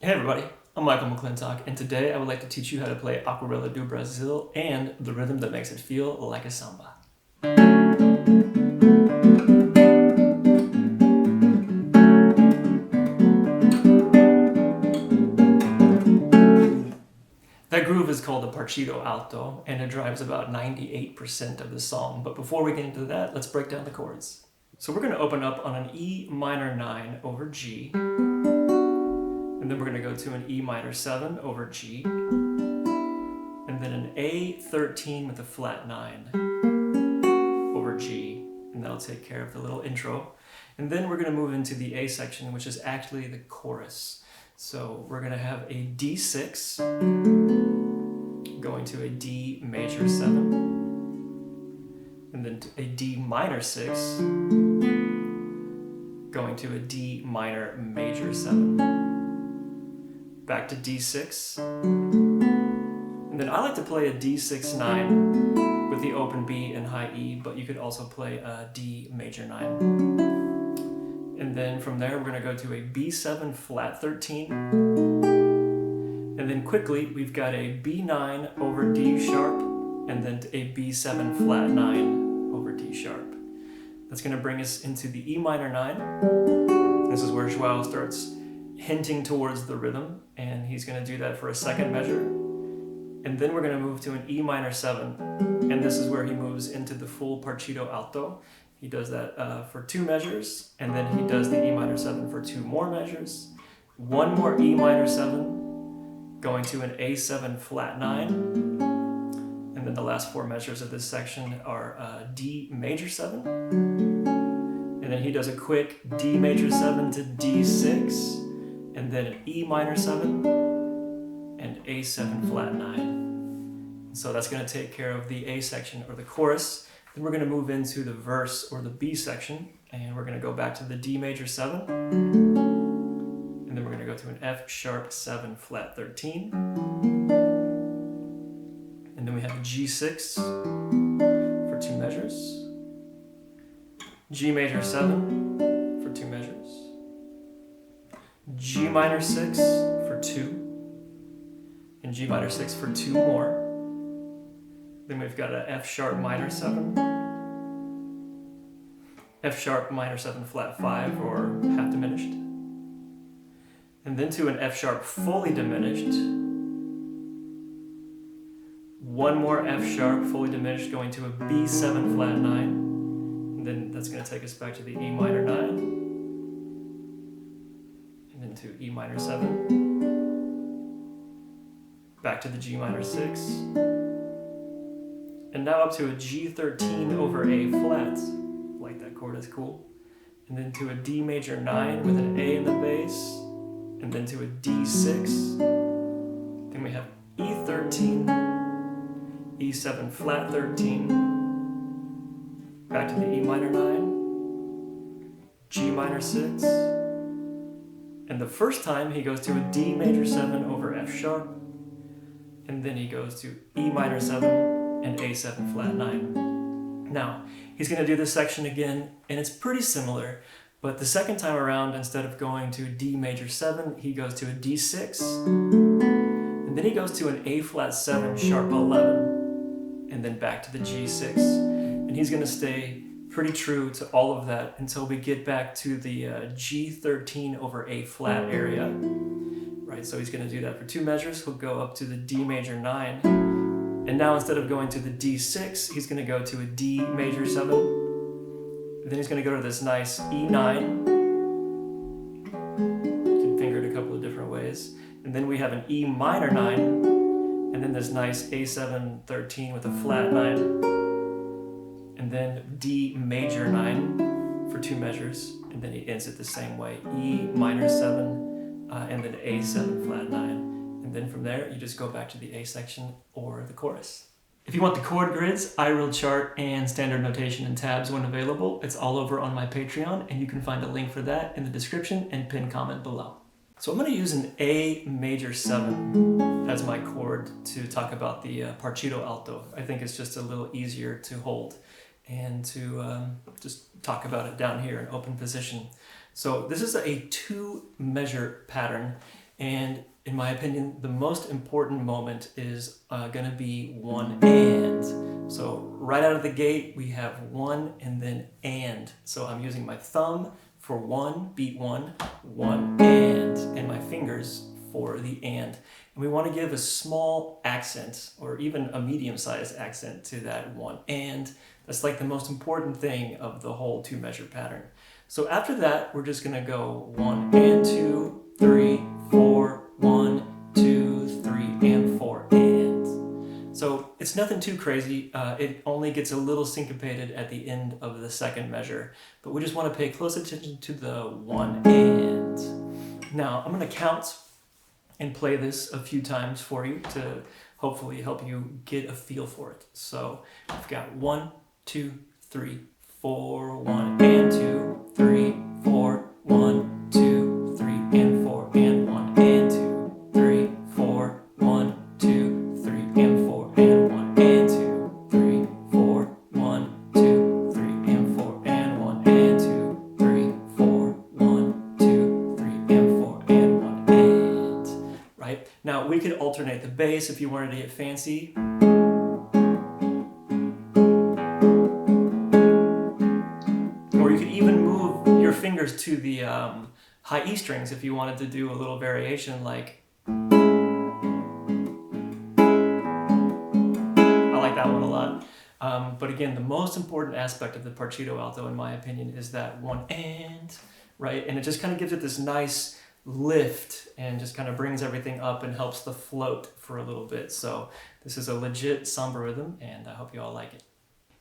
Hey everybody, I'm Michael McClintock, and today I would like to teach you how to play Aquarela Do Brasil and the rhythm that makes it feel like a samba. That groove is called the Partido Alto, and it drives about 98% of the song. But before we get into that, let's break down the chords. So we're going to open up on an E minor 9 over G, and then we're going to go to an E minor 7 over G, and then an A13 with a flat 9 over G, and that'll take care of the little intro. And then we're going to move into the A section, which is actually the chorus. So we're going to have a D6 going to a D major 7, and then a D minor 6 going to a D minor major 7, back to D6, and then I like to play a D6 9 with the open B and high E, but you could also play a D major 9. And then from there, we're going to go to a B7 flat 13. And then quickly, we've got a B9 over D sharp, and then a B7 flat 9 over D sharp. That's going to bring us into the E minor 9. This is where Joao starts hinting towards the rhythm, and he's going to do that for a second measure. And then we're going to move to an E minor 7, and this is where he moves into the full Partido Alto. He does that for 2 measures, and then he does the E minor 7 for 2 more measures. 1 more E minor 7, going to an A7 flat 9, and then the last 4 measures of this section are D major 7, and then he does a quick D major 7 to D6, and then an E minor 7, and A7 flat 9. So that's going to take care of the A section, or the chorus. Then we're going to move into the verse, or the B section, and we're going to go back to the D major 7, and then we're going to go to an F sharp 7 flat 13, and then we have a G6 for 2 measures, G major 7 for 2 measures, G minor 6 for 2, and G minor 6 for 2 more. Then we've got an F sharp minor 7, F sharp minor 7 flat 5 or half diminished, and then to an F sharp fully diminished, 1 more F sharp fully diminished going to a B7 flat 9, and then that's going to take us back to the E minor 9, and then to E minor 7, back to the G minor 6, and now up to a G13 over A flat. Like that chord is cool. And then to a D major 9 with an A in the bass, and then to a D6. Then we have E13, E7 flat 13, back to the E minor 9, G minor 6, and the first time he goes to a D major 7 over F sharp, and then he goes to E minor 7 and A7 flat 9. Now, he's going to do this section again, and it's pretty similar, but the second time around, instead of going to D major 7, he goes to a D6, and then he goes to an A flat 7 sharp 11, and then back to the G6. And he's going to stay pretty true to all of that until we get back to the G13 over A flat area. Right, so he's going to do that for 2 measures. He'll go up to the D major 9, and now instead of going to the D6, he's going to go to a D major 7. Then he's going to go to this nice E9. You can finger it a couple of different ways. And then we have an E minor 9, and then this nice A7 13 with a flat 9. And then D major 9 for 2 measures. And then he ends it the same way. E minor 7, and then A7 flat 9. And then from there, you just go back to the A section or the chorus. If you want the chord grids, iReal chart, and standard notation and tabs when available, it's all over on my Patreon, and you can find a link for that in the description and pinned comment below. So I'm going to use an A major 7 as my chord to talk about the Partido Alto. I think it's just a little easier to hold and to just talk about it down here in open position. So this is a 2 measure pattern, And in my opinion, the most important moment is gonna be one and. So right out of the gate, we have one and then and. So I'm using my thumb for one, beat one and my fingers for the and. And we want to give a small accent or even a medium-sized accent to that one and. That's like the most important thing of the whole 2-measure pattern. So after that, we're just gonna go 1 and 2, 3, 4, 1, 2, 3, and 4 and. So it's nothing too crazy. It only gets a little syncopated at the end of the 2nd measure, but we just want to pay close attention to the 1 and. Now I'm gonna count and play this a few times for you to hopefully help you get a feel for it. So I've got 1, 2, 3, 4, 1 and 2, 3, 4, 1, 2, 3, and 4, and 1 and 2, 3, 4, 1, 2, 3, and 4, and 1 and 2, 3, 4, 1, 2, 3, and 4, and 1 and 2, 3, 4, 1, 2, 3, and 4, and 1 and. Right? Now we could alternate the bass if you wanted to get fancy. Fingers to the high E strings if you wanted to do a little variation, like I like that one a lot. But again, the most important aspect of the Partido Alto, in my opinion, is that one and, right? And it just kind of gives it this nice lift and just kind of brings everything up and helps the float for a little bit. So this is a legit samba rhythm, and I hope you all like it.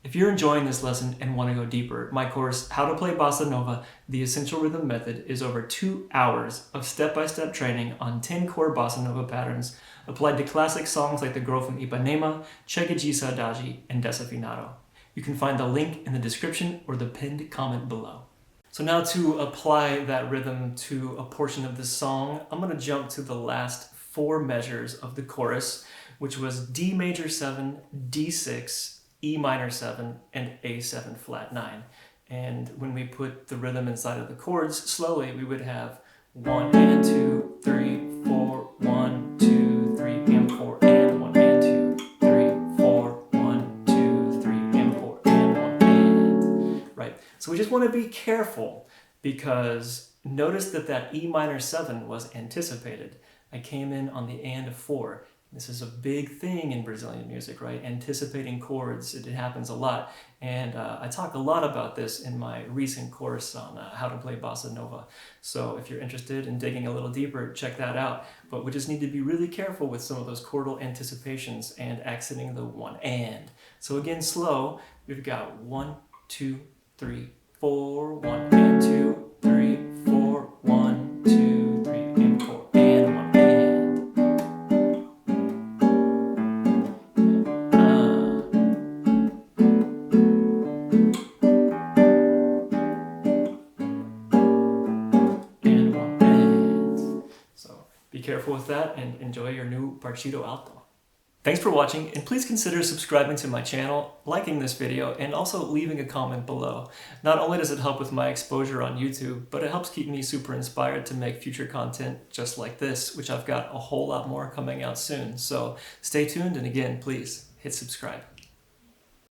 If you're enjoying this lesson and want to go deeper, my course, How to Play Bossa Nova, The Essential Rhythm Method, is over 2 hours of step-by-step training on 10 core Bossa Nova patterns applied to classic songs like the Girl from Ipanema, Cheguei Saudade, and Desafinado. You can find the link in the description or the pinned comment below. So now to apply that rhythm to a portion of this song, I'm going to jump to the last 4 measures of the chorus, which was D major 7, D6, E minor 7, and A7 flat 9. And when we put the rhythm inside of the chords slowly, we would have 1 and 2, 3, 4, 1, 2, 3, and 4, and 1 and 2, 3, 4, 1, 2, 3, and 4, and 1 and. Right? So we just want to be careful because notice that that E minor 7 was anticipated. I came in on the and of 4. This is a big thing in Brazilian music, right? Anticipating chords, it happens a lot. And I talk a lot about this in my recent course on how to play Bossa Nova. So if you're interested in digging a little deeper, check that out. But we just need to be really careful with some of those chordal anticipations and accenting the one and. So again, slow, we've got 1, 2, 3, 4, 1 and 2, 3, 4, 1, 2, 3, and 4, and 1 and. Be careful with that and enjoy your new Partido Alto. Thanks for watching, and please consider subscribing to my channel, liking this video, and also leaving a comment below. Not only does it help with my exposure on YouTube, but it helps keep me super inspired to make future content just like this, which I've got a whole lot more coming out soon. So stay tuned, and again, please hit subscribe.